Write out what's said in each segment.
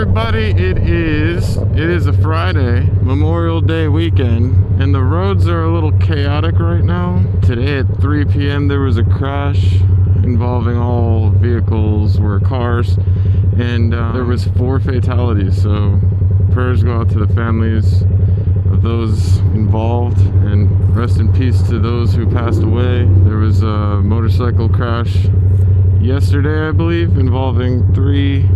everybody, it is a Friday, Memorial Day weekend, and the roads are a little chaotic right now. Today at 3 p.m. there was a crash involving all vehicles or cars, and there was 4 fatalities, so prayers go out to the families of those involved, and rest in peace to those who passed away. There was a motorcycle crash yesterday, I believe, involving 3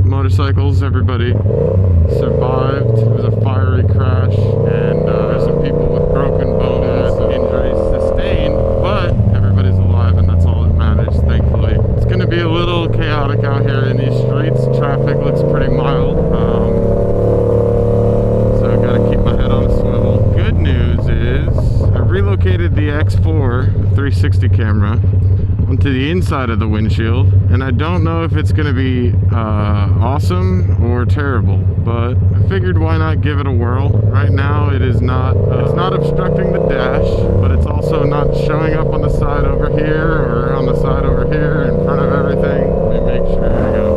motorcycles. Everybody survived. It was a fiery crash, and there's some people with broken bones and injuries sustained, but everybody's alive, and that's all that matters, thankfully. It's going to be a little chaotic out here in these streets. Traffic looks pretty mild, so I gotta keep my head on a swivel. Good news is I relocated the X4 360 camera onto the inside of the windshield, and I don't know if it's gonna be awesome or terrible, but I figured why not give it a whirl. Right now it is not it's not obstructing the dash, but it's also not showing up on the side over here or on the side over here in front of everything. Let me make sure. There we go.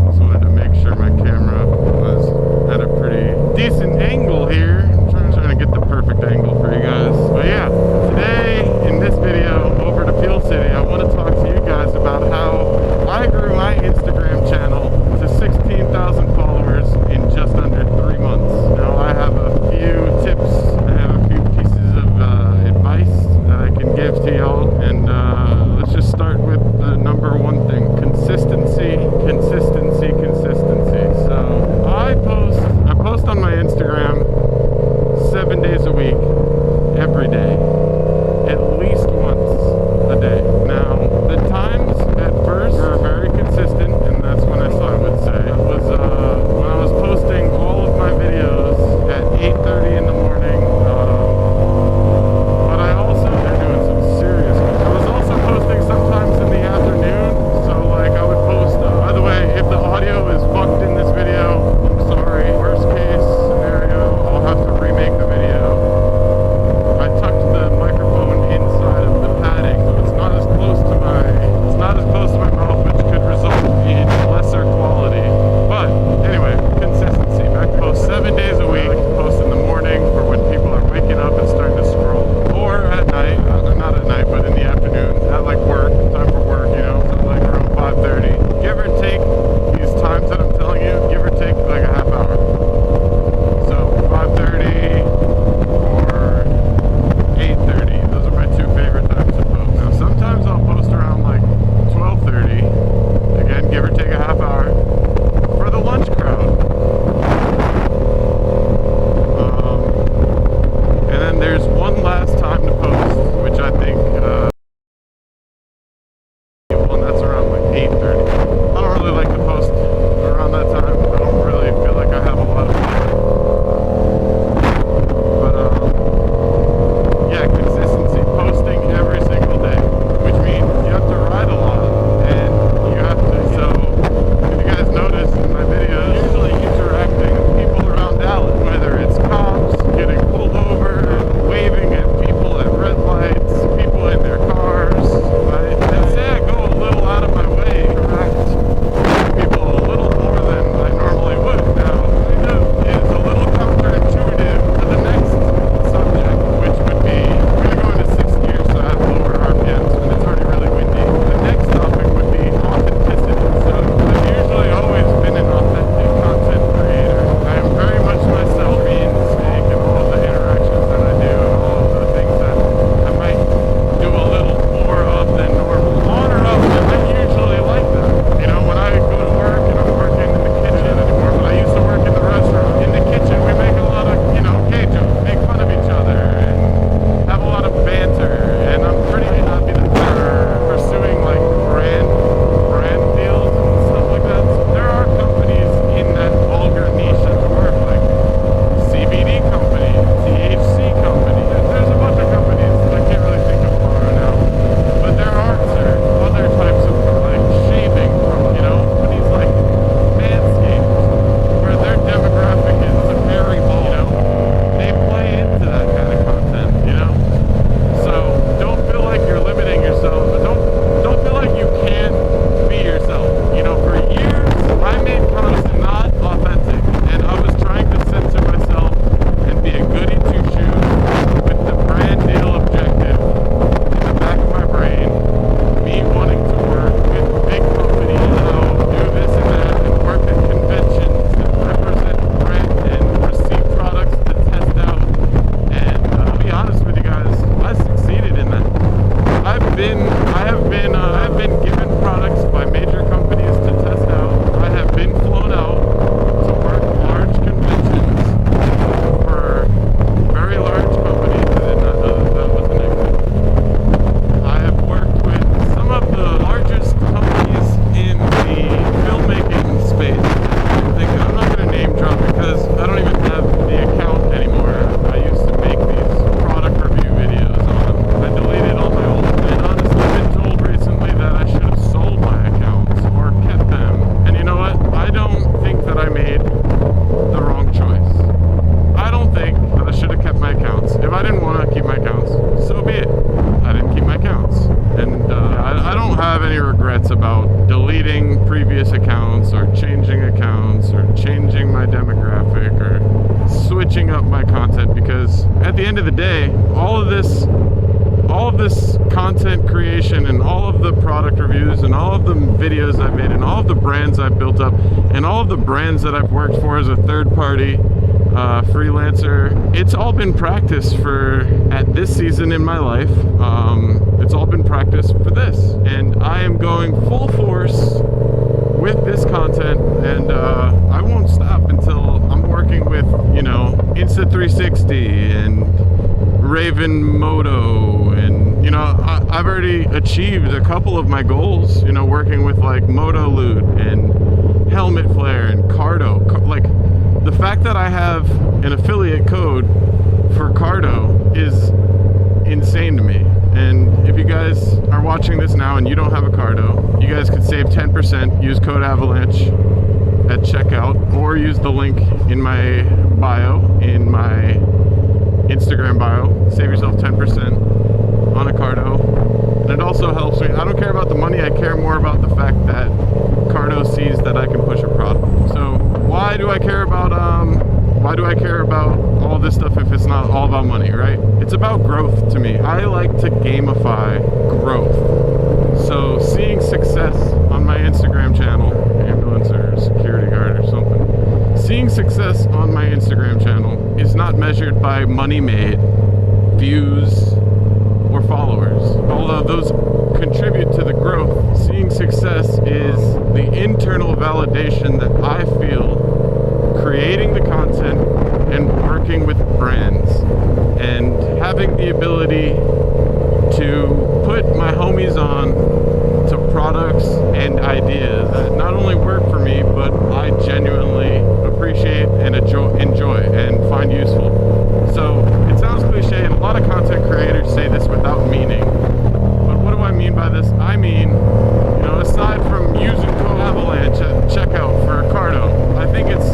Just wanted to make sure my camera was at a pretty decent angle here. I'm trying to get the perfect angle for you guys. But yeah, today in this video over to Peel City, I want to talk to you guys about how I grew my Instagram channel to 16,000 followers in just under 3 months. Now I have a few tips, I have a few pieces of advice that I can give regrets about deleting previous accounts or changing accounts or changing my demographic or switching up my content, because at the end of the day, all of this content creation and all of the product reviews and all of the videos I've made and all of the brands I've built up and all of the brands that I've worked for as a third-party freelancer, it's all been practice at this season in my life. It's all been practice for this, and I am going full force with this content, and I won't stop until I'm working with, you know, Insta360 and Raven Moto, and, you know, I've already achieved a couple of my goals, you know, working with like Motovlog and Helmet Flare and Cardo. Like, the fact that I have an affiliate code for Cardo is insane to me. And if you guys are watching this now and you don't have a Cardo, you guys could save 10%. Use code Avalanche at checkout, or use the link in my bio, in my Instagram bio. Save yourself 10% on a Cardo. And it also helps me. I don't care about the money. I care more about the fact that Cardo sees that I can push a product. So why do I care about all this stuff if it's not all about money, right? It's about growth to me. I like to gamify growth. So seeing success on my Instagram channel, ambulance or security guard or something, seeing success on my Instagram channel is not measured by money made, views, or followers. Although those contribute to the growth, seeing success is the internal validation that I feel creating the content and working with brands and having the ability to put my homies on to products and ideas that not only work for me, but I genuinely appreciate and enjoy and find useful. So it sounds cliche, and a lot of content creators say this without meaning. But what do I mean by this? I mean, you know, aside from using code Avalanche at checkout for Cardo, I think it's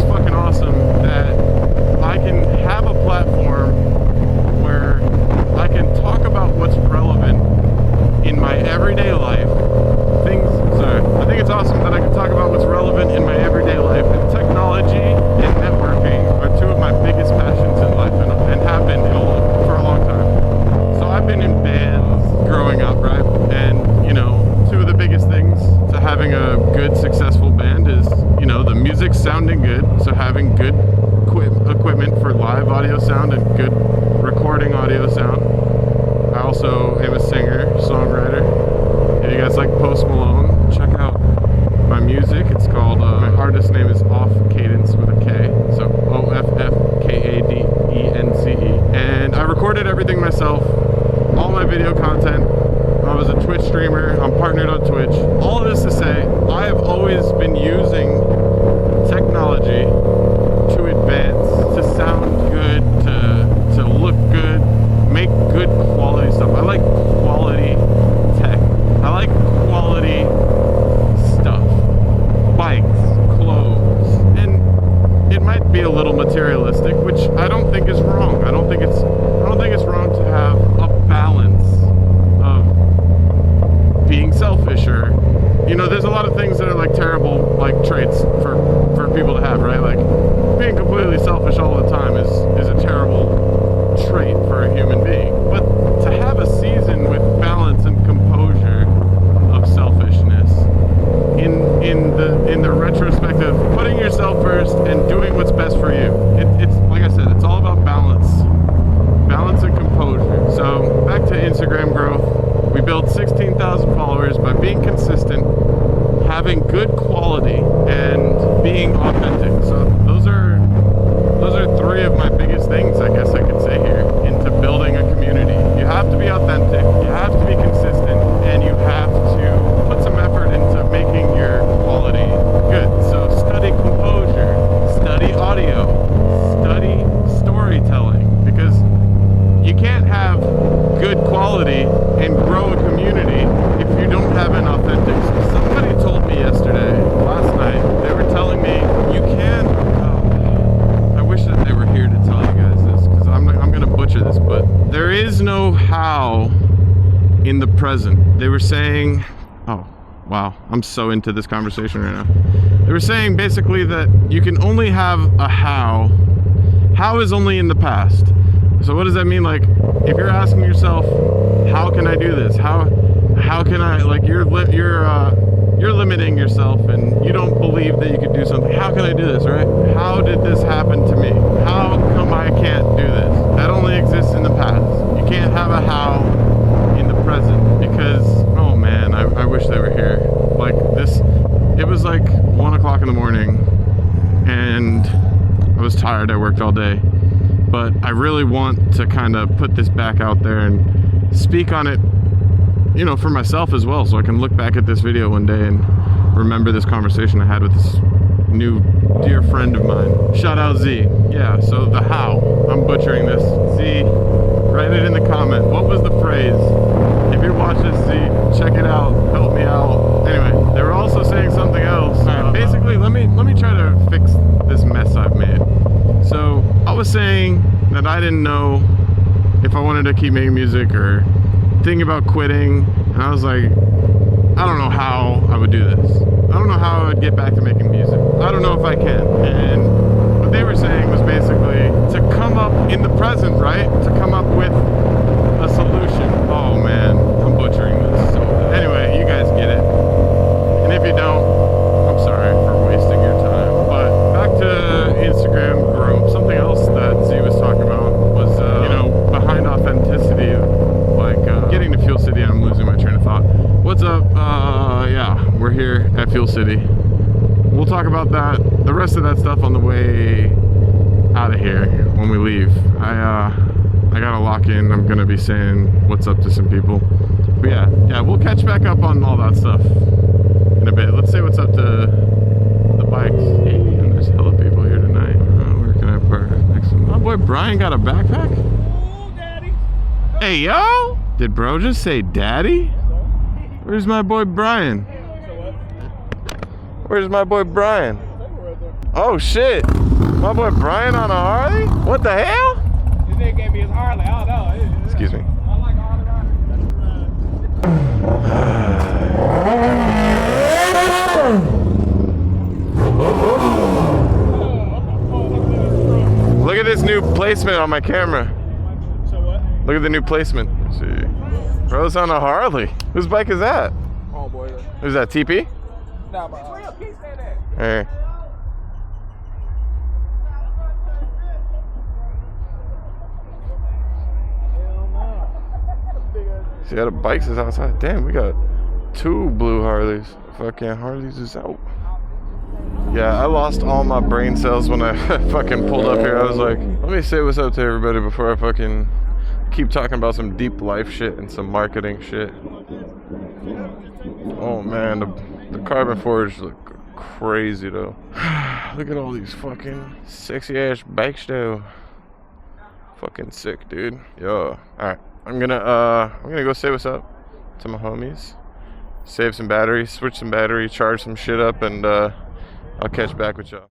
fucking awesome that I can have a platform where I can talk about what's relevant in my everyday life. I think it's awesome that I can talk about what's relevant in my everyday life, and technology and networking are two of my biggest passions in life, and have been for a long time. So I've been in bands growing up, right? And, you know, two of the biggest things to having a good, successful band is, you know, the music sounding good, so having good equipment for live audio sound and good recording audio sound. I also am a singer, songwriter. If you guys like Post Malone, check out my music. It's called, my artist name is Off Cadence with a K, so OFFKADENCE. And I recorded everything myself, all my video content. I was a Twitch streamer. I'm partnered on Twitch. All of this to say, I have always been using technology to advance, to sound good, to look good, make good quality stuff. I like quality tech. I like quality stuff. Bikes, clothes, and it might be a little materialistic, which I don't think is wrong. I don't think it's wrong to have a balance of being selfish, or, you know, there's a lot of things that are like terrible, like traits for people to have, right? Like being completely selfish all the time is a terrible trait for a human being. But to have a season with balance and composure of selfishness in the retrospective, putting yourself first and doing what's best for you. It's like I said, it's all about balance and composure. So back to Instagram growth. We built 16,000 followers by being consistent, having good quality, and being authentic. So those are three of my biggest things, I guess I could say here, into building a community. You have to be authentic, you have to be consistent, and you have to put some effort into making your quality good. So study composure, study audio, study storytelling, because you can't have good quality and grow a community if you don't have an authentic. Somebody told me last night, they were telling me you can, I wish that they were here to tell you guys this, because I'm going to butcher this, but there is no how in the present. They were saying Oh, wow. I'm so into this conversation right now. They were saying basically that you can only have a how. How is only in the past. So what does that mean? Like, if you're asking yourself, how can I do this? How can I, like, you're limiting yourself and you don't believe that you could do something. How can I do this, right? How did this happen to me? How come I can't do this? That only exists in the past. You can't have a how in the present because, oh man, I wish they were here. Like this, it was like 1 o'clock in the morning and I was tired. I worked all day, but I really want to kind of put this back out there and speak on it, you know, for myself as well, so I can look back at this video one day and remember this conversation I had with this new dear friend of mine. Shout out Z. Yeah, so the how. I'm butchering this. Z, write it in the comment. What was the phrase? If you're watching this, Z, check it out. Help me out. Anyway, they were also saying something else. Basically, let me try to fix this mess I've made. So I was saying that I didn't know if I wanted to keep making music or thinking about quitting, and I was like, I don't know how I would do this. I don't know how I would get back to making music. I don't know if I can. And what they were saying was basically to come up in the present, right? To come up with a solution. Oh man, I'm butchering this. So anyway, you guys get it. And if you don't, I'm sorry for wasting your time. But back to Instagram growth. Something else that Z was talking about was, you know, behind authenticity, like getting to Fuel City. I'm losing my train of thought. What's up? Yeah, we're here at Fuel City. We'll talk about that, the rest of that stuff on the way out of here when we leave. I gotta lock in. I'm gonna be saying what's up to some people. But yeah, we'll catch back up on all that stuff in a bit. Let's say what's up to the bikes. Hey, and there's hella people here tonight. Where can I park next to my boy Brian? Got a backpack? Oh, daddy. Hey, yo! Did bro just say daddy? Where's my boy Brian? Where's my boy Brian? Oh shit! My boy Brian on a Harley? What the hell? This nigga gave me his Harley. I don't know. Excuse me. I like Harley. Look at this new placement on my camera. So what? Look at the new placement. Let's see. Bro's on a Harley. Whose bike is that? Oh boy. Who's that, TP? Nah, but where your piece at? Hey. See how the bikes is outside. Damn, we got 2 blue Harleys. Fucking Harleys is out. Yeah, I lost all my brain cells when I fucking pulled up here. I was like, let me say what's up to everybody before I fucking keep talking about some deep life shit and some marketing shit. Oh man, the Carbon Forge look crazy though. Look at all these fucking sexy ass bikes though. Fucking sick, dude. Yo, alright. I'm gonna go say what's up to my homies. Save some battery, switch some battery, charge some shit up, and I'll catch back with y'all.